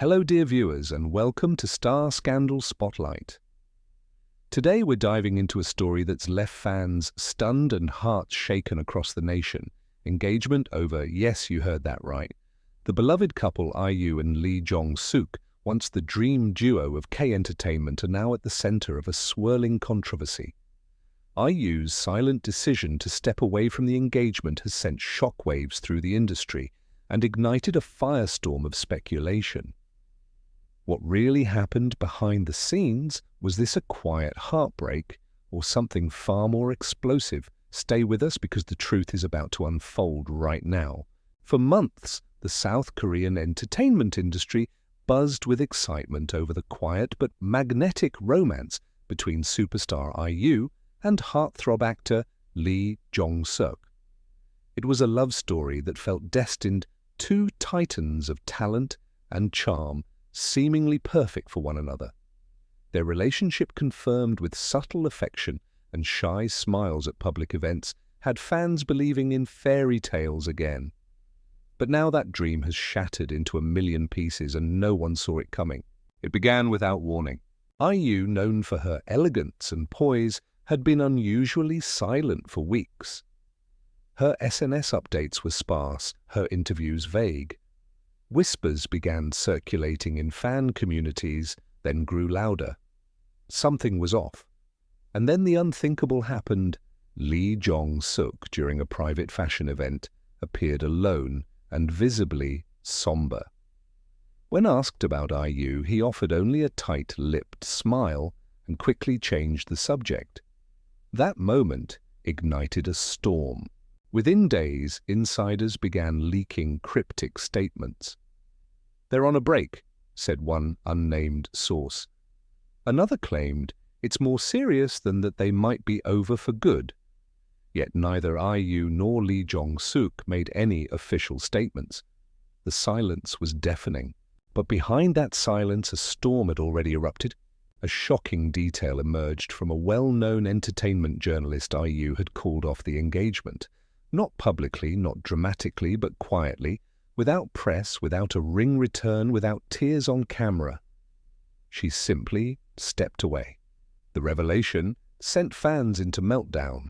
Hello dear viewers and welcome to Star Scandal Spotlight. Today we're diving into a story that's left fans stunned and hearts shaken across the nation. Engagement over, yes you heard that right, the beloved couple IU and Jong Suk, once the dream duo of K entertainment, are now at the center of a swirling controversy. IU's silent decision to step away from the engagement has sent shockwaves through the industry and ignited a firestorm of speculation. What really happened behind the scenes? Was this a quiet heartbreak or something far more explosive? Stay with us because the truth is about to unfold right now. For months, the South Korean entertainment industry buzzed with excitement over the quiet but magnetic romance between superstar IU and heartthrob actor Jong Suk. It was a love story that felt destined, two titans of talent and charm, seemingly perfect for one another. Their relationship, confirmed with subtle affection and shy smiles at public events, had fans believing in fairy tales again. But now that dream has shattered into a million pieces and no one saw it coming. It began without warning. IU, known for her elegance and poise, had been unusually silent for weeks. Her SNS updates were sparse, her interviews vague. Whispers began circulating in fan communities, then grew louder. Something was off. And then the unthinkable happened. Jong Suk, during a private fashion event, appeared alone and visibly somber. When asked about IU, he offered only a tight-lipped smile and quickly changed the subject. That moment ignited a storm. Within days, insiders began leaking cryptic statements. "They're on a break," said one unnamed source. Another claimed it's more serious than that they might be over for good. Yet neither IU nor Jong Suk made any official statements. The silence was deafening. But behind that silence, a storm had already erupted. A shocking detail emerged from a well-known entertainment journalist. IU had called off the engagement. Not publicly, not dramatically, but quietly, without press, without a ring return, without tears on camera. She simply stepped away. The revelation sent fans into meltdown.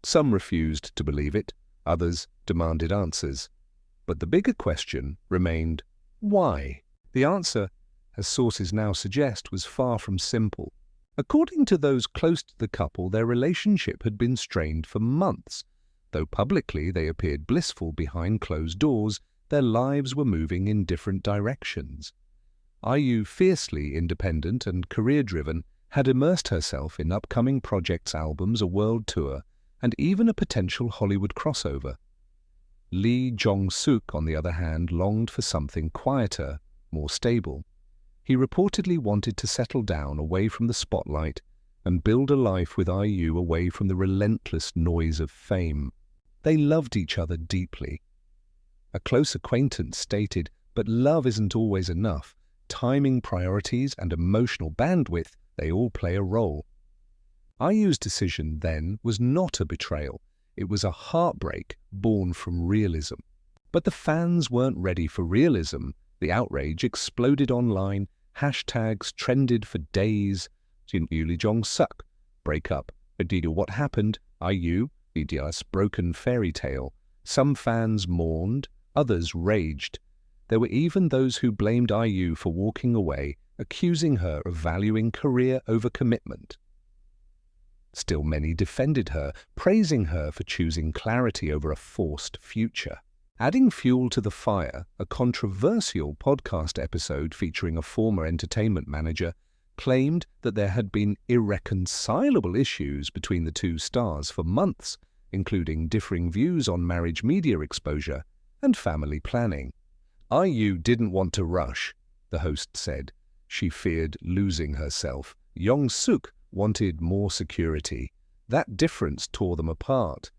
Some refused to believe it, others demanded answers. But the bigger question remained, why? The answer, as sources now suggest, was far from simple. According to those close to the couple, their relationship had been strained for months. Though publicly they appeared blissful, behind closed doors, their lives were moving in different directions. IU, fiercely independent and career-driven, had immersed herself in upcoming projects, albums, a world tour, and even a potential Hollywood crossover. Jong Suk, on the other hand, longed for something quieter, more stable. He reportedly wanted to settle down away from the spotlight and build a life with IU away from the relentless noise of fame. They loved each other deeply. A close acquaintance stated, but love isn't always enough. Timing, priorities, and emotional bandwidth, they all play a role. IU's decision then was not a betrayal. It was a heartbreak born from realism. But the fans weren't ready for realism. The outrage exploded online. Hashtags trended for days. Jong Suk, break up. What happened? IU, broken fairy tale. Some fans mourned, others raged. There were even those who blamed IU for walking away, accusing her of valuing career over commitment. Still, many defended her, praising her for choosing clarity over a forced future. Adding fuel to the fire, a controversial podcast episode featuring a former entertainment manager claimed that there had been irreconcilable issues between the two stars for months, including differing views on marriage, media exposure, and family planning. IU didn't want to rush, the host said. She feared losing herself. Jong Suk wanted more security. That difference tore them apart.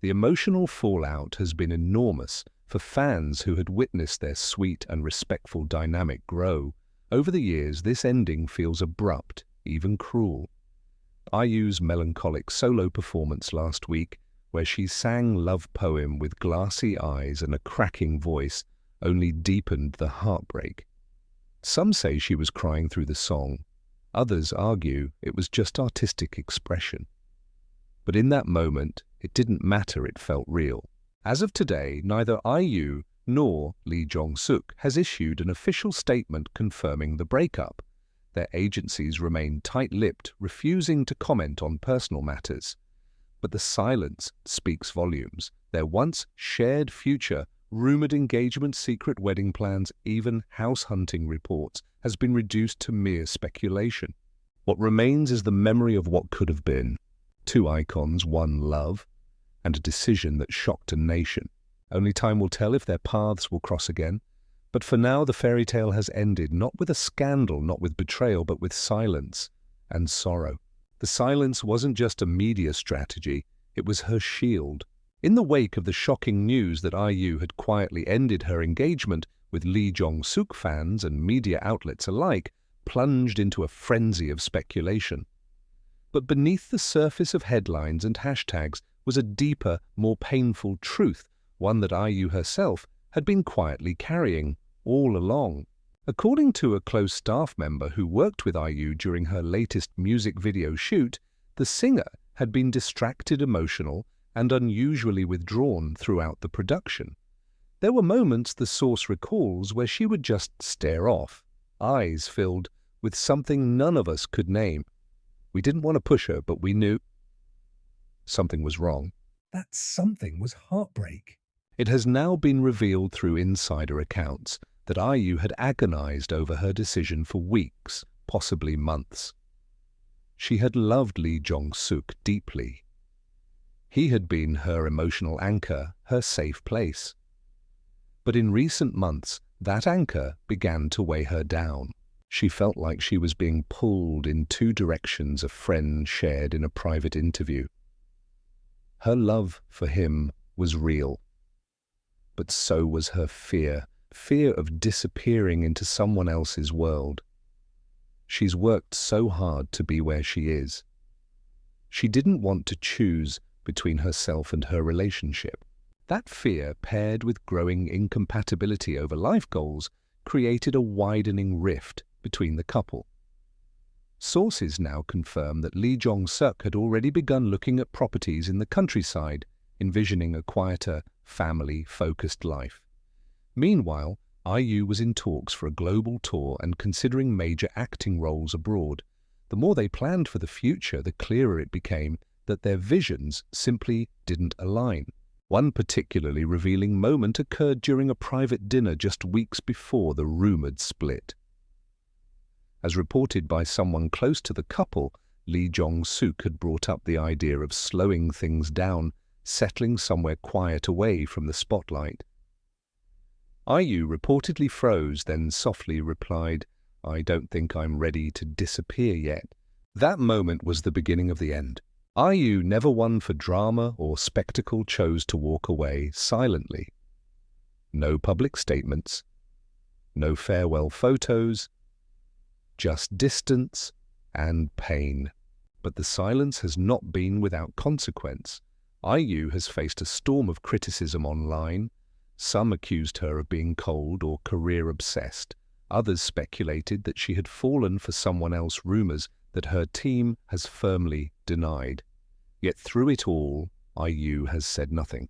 The emotional fallout has been enormous for fans who had witnessed their sweet and respectful dynamic grow. Over the years, this ending feels abrupt, even cruel. IU's melancholic solo performance last week, where she sang love poem with glassy eyes and a cracking voice, only deepened the heartbreak. Some say she was crying through the song. Others argue it was just artistic expression. But in that moment, it didn't matter, it felt real. As of today, neither IU nor Jong Suk has issued an official statement confirming the breakup. Their agencies remain tight-lipped, refusing to comment on personal matters. But the silence speaks volumes. Their once shared future, rumored engagement, secret wedding plans, even house hunting reports, has been reduced to mere speculation. What remains is the memory of what could have been. Two icons, one love, and a decision that shocked a nation. Only time will tell if their paths will cross again. But for now, the fairy tale has ended, not with a scandal, not with betrayal, but with silence and sorrow. The silence wasn't just a media strategy, it was her shield. In the wake of the shocking news that IU had quietly ended her engagement with Jong Suk, fans and media outlets alike plunged into a frenzy of speculation. But beneath the surface of headlines and hashtags was a deeper, more painful truth, one that IU herself had been quietly carrying all along. According to a close staff member who worked with IU during her latest music video shoot, the singer had been distracted, emotional, and unusually withdrawn throughout the production. There were moments, the source recalls, where she would just stare off, eyes filled with something none of us could name. We didn't want to push her, but we knew something was wrong. That something was heartbreak. It has now been revealed through insider accounts that IU had agonized over her decision for weeks, possibly months. She had loved Jong Suk deeply. He had been her emotional anchor, her safe place. But in recent months, that anchor began to weigh her down. She felt like she was being pulled in two directions, a friend shared in a private interview. Her love for him was real. But so was her fear of disappearing into someone else's world. She's worked so hard to be where she is. She didn't want to choose between herself and her relationship. That fear, paired with growing incompatibility over life goals, created a widening rift between the couple. Sources now confirm that Jong Suk had already begun looking at properties in the countryside, envisioning a quieter, family-focused life. Meanwhile, IU was in talks for a global tour and considering major acting roles abroad. The more they planned for the future, the clearer it became that their visions simply didn't align. One particularly revealing moment occurred during a private dinner just weeks before the rumored split. As reported by someone close to the couple, Jong Suk had brought up the idea of slowing things down, settling somewhere quiet away from the spotlight. IU reportedly froze, then softly replied, "I don't think I'm ready to disappear yet." That moment was the beginning of the end. IU, never one for drama or spectacle, chose to walk away silently. No public statements, no farewell photos, just distance and pain. But the silence has not been without consequence. IU has faced a storm of criticism online. Some accused her of being cold or career-obsessed. Others speculated that she had fallen for someone else, rumors that her team has firmly denied. Yet through it all, IU has said nothing.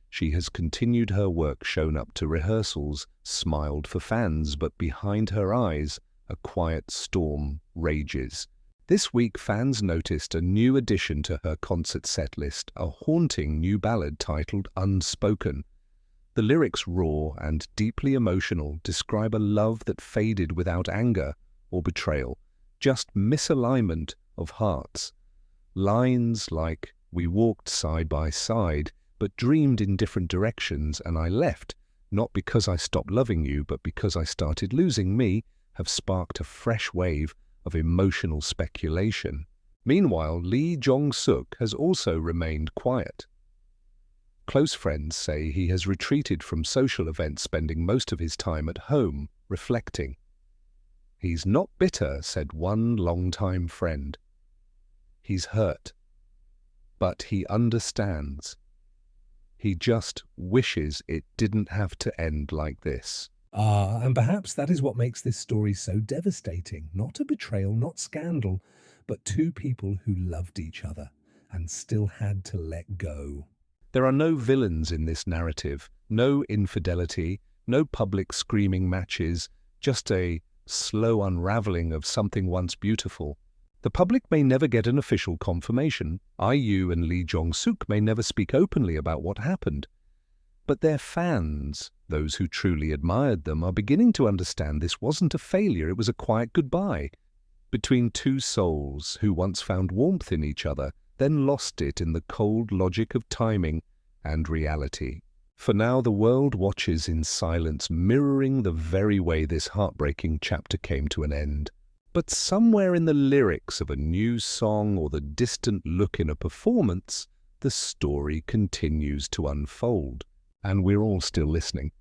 She has continued her work, shown up to rehearsals, smiled for fans, but behind her eyes, a quiet storm rages. This week, fans noticed a new addition to her concert set list, a haunting new ballad titled Unspoken. The lyrics, raw and deeply emotional, describe a love that faded without anger or betrayal, just misalignment of hearts. Lines like, "We walked side by side, but dreamed in different directions, and I left, not because I stopped loving you, but because I started losing me," have sparked a fresh wave of emotional speculation. Meanwhile, Jong Suk has also remained quiet. Close friends say he has retreated from social events, spending most of his time at home, reflecting. "He's not bitter," said one longtime friend. "He's hurt, but he understands. He just wishes it didn't have to end like this." Ah, and perhaps that is what makes this story so devastating. Not a betrayal, not scandal, but two people who loved each other and still had to let go. There are no villains in this narrative, no infidelity, no public screaming matches, just a slow unraveling of something once beautiful. The public may never get an official confirmation. IU and Lee Jong Suk may never speak openly about what happened. But their fans, those who truly admired them, are beginning to understand this wasn't a failure, it was a quiet goodbye between two souls who once found warmth in each other, then lost it in the cold logic of timing and reality. For now, the world watches in silence, mirroring the very way this heartbreaking chapter came to an end. But somewhere in the lyrics of a new song or the distant look in a performance, the story continues to unfold. And we're all still listening.